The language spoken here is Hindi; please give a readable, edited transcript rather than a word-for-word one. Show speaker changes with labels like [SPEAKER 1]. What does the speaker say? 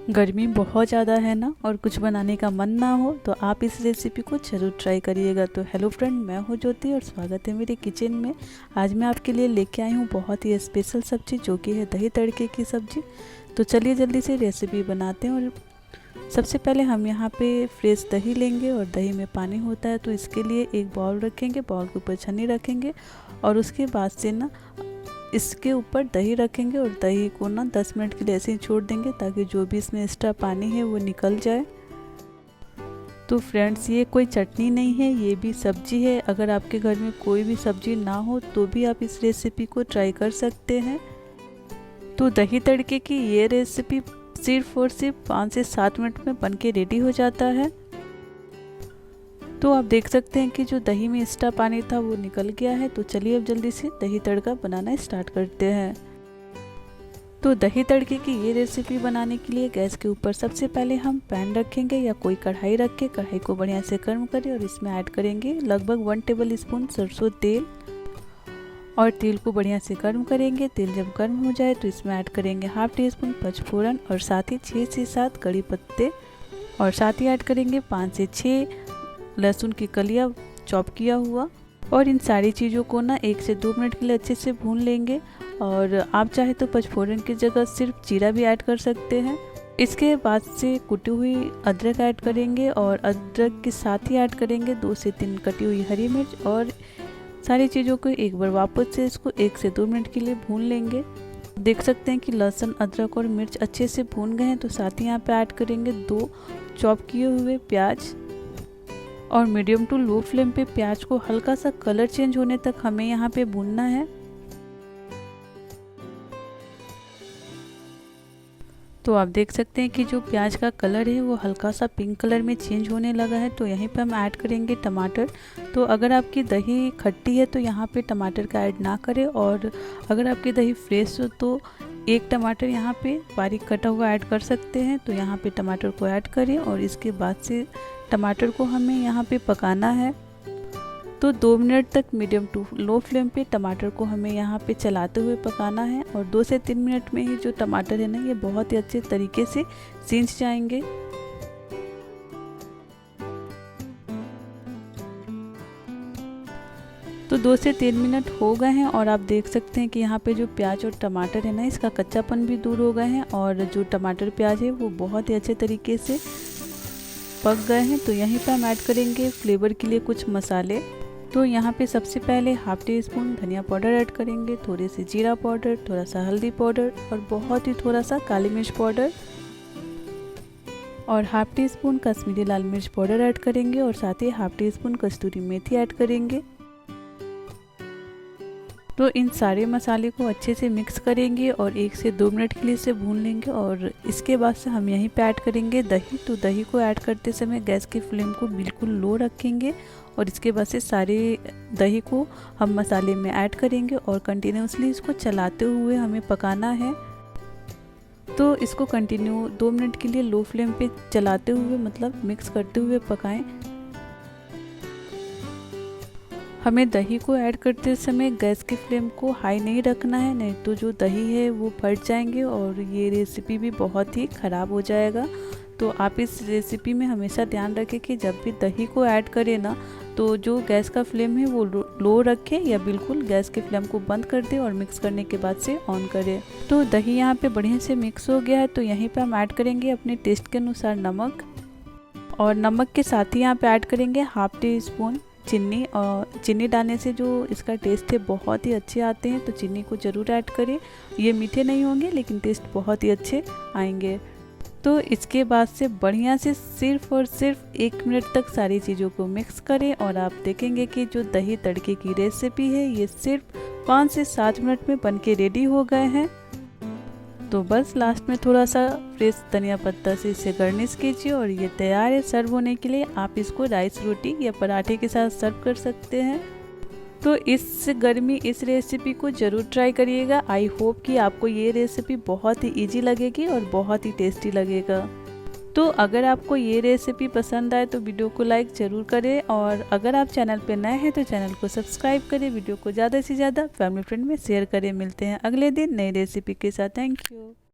[SPEAKER 1] गर्मी बहुत ज़्यादा है ना, और कुछ बनाने का मन ना हो तो आप इस रेसिपी को ज़रूर ट्राई करिएगा। तो हेलो फ्रेंड, मैं हूँ ज्योति और स्वागत है मेरे किचन में। आज मैं आपके लिए लेके आई हूँ बहुत ही स्पेशल सब्ज़ी, जो कि है दही तड़के की सब्ज़ी। तो चलिए जल्दी से रेसिपी बनाते हैं। और सबसे पहले हम यहाँ पे फ्रेश दही लेंगे, और दही में पानी होता है तो इसके लिए एक बाउल रखेंगे, बाउल के ऊपर छन्नी रखेंगे और उसके बाद से ना इसके ऊपर दही रखेंगे और दही को ना 10 मिनट के लिए ऐसे ही छोड़ देंगे, ताकि जो भी इसमें एक्स्ट्रा पानी है वो निकल जाए। तो फ्रेंड्स, ये कोई चटनी नहीं है, ये भी सब्जी है। अगर आपके घर में कोई भी सब्जी ना हो तो भी आप इस रेसिपी को ट्राई कर सकते हैं। तो दही तड़के की ये रेसिपी सिर्फ और सिर्फ 5 से 7 मिनट में बनके रेडी हो जाता है। तो आप देख सकते हैं कि जो दही में एक्स्ट्रा पानी था वो निकल गया है। तो चलिए अब जल्दी से दही तड़का बनाना स्टार्ट करते हैं। तो दही तड़के की ये रेसिपी बनाने के लिए गैस के ऊपर सबसे पहले हम पैन रखेंगे या कोई कढ़ाई रख के कढ़ाई को बढ़िया से गर्म करें, और इसमें ऐड करेंगे लगभग 1 टेबल स्पून सरसों तेल। और तेल को बढ़िया से गर्म करेंगे। तेल जब गर्म हो जाए तो इसमें ऐड करेंगे हाफ टी स्पून पचफोरन, और साथ ही 6 से 7 कड़ी पत्ते, और साथ ही ऐड करेंगे 5 से 6 लहसुन की कलियां चॉप किया हुआ। और इन सारी चीज़ों को ना 1 से 2 मिनट के लिए अच्छे से भून लेंगे। और आप चाहे तो पचफोरन की जगह सिर्फ जीरा भी ऐड कर सकते हैं। इसके बाद से कुटी हुई अदरक ऐड करेंगे, और अदरक के साथ ही ऐड करेंगे 2 से 3 कटी हुई हरी मिर्च, और सारी चीज़ों को एक बार वापस से इसको 1 से 2 मिनट के लिए भून लेंगे। देख सकते हैं कि लहसुन, अदरक और मिर्च अच्छे से भून गए हैं। तो साथ ही यहाँ पे ऐड करेंगे 2 चॉप किए हुए प्याज, और मीडियम टू लो फ्लेम पे प्याज को हल्का सा कलर चेंज होने तक हमें यहाँ पे भूनना है। तो आप देख सकते हैं कि जो प्याज का कलर है वो हल्का सा पिंक कलर में चेंज होने लगा है। तो यहीं पे हम ऐड करेंगे टमाटर। तो अगर आपकी दही खट्टी है तो यहाँ पे टमाटर का ऐड ना करें, और अगर आपकी दही फ्रेश हो तो 1 टमाटर यहाँ पे बारीक कटा हुआ ऐड कर सकते हैं। तो यहाँ पे टमाटर को ऐड करें, और इसके बाद से टमाटर को हमें यहाँ पे पकाना है। तो 2 मिनट तक मीडियम टू लो फ्लेम पे टमाटर को हमें यहाँ पे चलाते हुए पकाना है। और 2 से 3 मिनट में ही जो टमाटर है ना, ये बहुत ही अच्छे तरीके से सींच जाएंगे। तो 2 से 3 मिनट हो गए हैं, और आप देख सकते हैं कि यहाँ पे जो प्याज और टमाटर है ना, इसका कच्चापन भी दूर हो गए हैं, और जो टमाटर प्याज है वो बहुत ही अच्छे तरीके से पक गए हैं। तो यहीं पे हम ऐड करेंगे फ्लेवर के लिए कुछ मसाले। तो यहाँ पे सबसे पहले हाफ टी स्पून धनिया पाउडर ऐड करेंगे, थोड़े से जीरा पाउडर, थोड़ा सा हल्दी पाउडर, और बहुत ही थोड़ा सा काली मिर्च पाउडर, और हाफ टी स्पून कश्मीरी लाल मिर्च पाउडर ऐड करेंगे, और साथ ही हाफ टी स्पून कस्तूरी मेथी ऐड करेंगे। तो इन सारे मसाले को अच्छे से मिक्स करेंगे और 1 से 2 मिनट के लिए इसे भून लेंगे। और इसके बाद से हम यहीं पे ऐड करेंगे दही। तो दही को ऐड करते समय गैस की फ्लेम को बिल्कुल लो रखेंगे, और इसके बाद से सारे दही को हम मसाले में ऐड करेंगे, और कंटिन्यूसली इसको चलाते हुए हमें पकाना है। तो इसको कंटिन्यू 2 मिनट के लिए लो फ्लेम पे चलाते हुए, मतलब मिक्स करते हुए पकाएं। हमें दही को ऐड करते समय गैस की फ्लेम को हाई नहीं रखना है, नहीं तो जो दही है वो फट जाएंगे और ये रेसिपी भी बहुत ही ख़राब हो जाएगा। तो आप इस रेसिपी में हमेशा ध्यान रखें कि जब भी दही को ऐड करें ना, तो जो गैस का फ्लेम है वो लो रखें, या बिल्कुल गैस की फ्लेम को बंद कर दें और मिक्स करने के बाद से ऑन करें। तो दही यहाँ पे बढ़िया से मिक्स हो गया है। तो यहीं पे हम ऐड करेंगे अपने टेस्ट के अनुसार नमक, और नमक के साथ ही यहाँ पे ऐड करेंगे हाफ टी स्पून चीनी। और चीनी डालने से जो इसका टेस्ट है बहुत ही अच्छे आते हैं, तो चीनी को ज़रूर ऐड करें। ये मीठे नहीं होंगे लेकिन टेस्ट बहुत ही अच्छे आएंगे। तो इसके बाद से बढ़िया से सिर्फ और सिर्फ 1 मिनट तक सारी चीज़ों को मिक्स करें, और आप देखेंगे कि जो दही तड़के की रेसिपी है ये सिर्फ 5 से 7 मिनट में बनके रेडी हो गए हैं। तो बस लास्ट में थोड़ा सा फ्रेश धनिया पत्ता से इसे गार्निश कीजिए, और ये तैयार है सर्व होने के लिए। आप इसको राइस, रोटी या पराठे के साथ सर्व कर सकते हैं। तो इस गर्मी इस रेसिपी को ज़रूर ट्राई करिएगा। आई होप कि आपको ये रेसिपी बहुत ही इजी लगेगी और बहुत ही टेस्टी लगेगा। तो अगर आपको ये रेसिपी पसंद आए तो वीडियो को लाइक ज़रूर करें, और अगर आप चैनल पे नए हैं तो चैनल को सब्सक्राइब करें। वीडियो को ज़्यादा से ज़्यादा फैमिली फ्रेंड में शेयर करें। मिलते हैं अगले दिन नई रेसिपी के साथ। Thank you.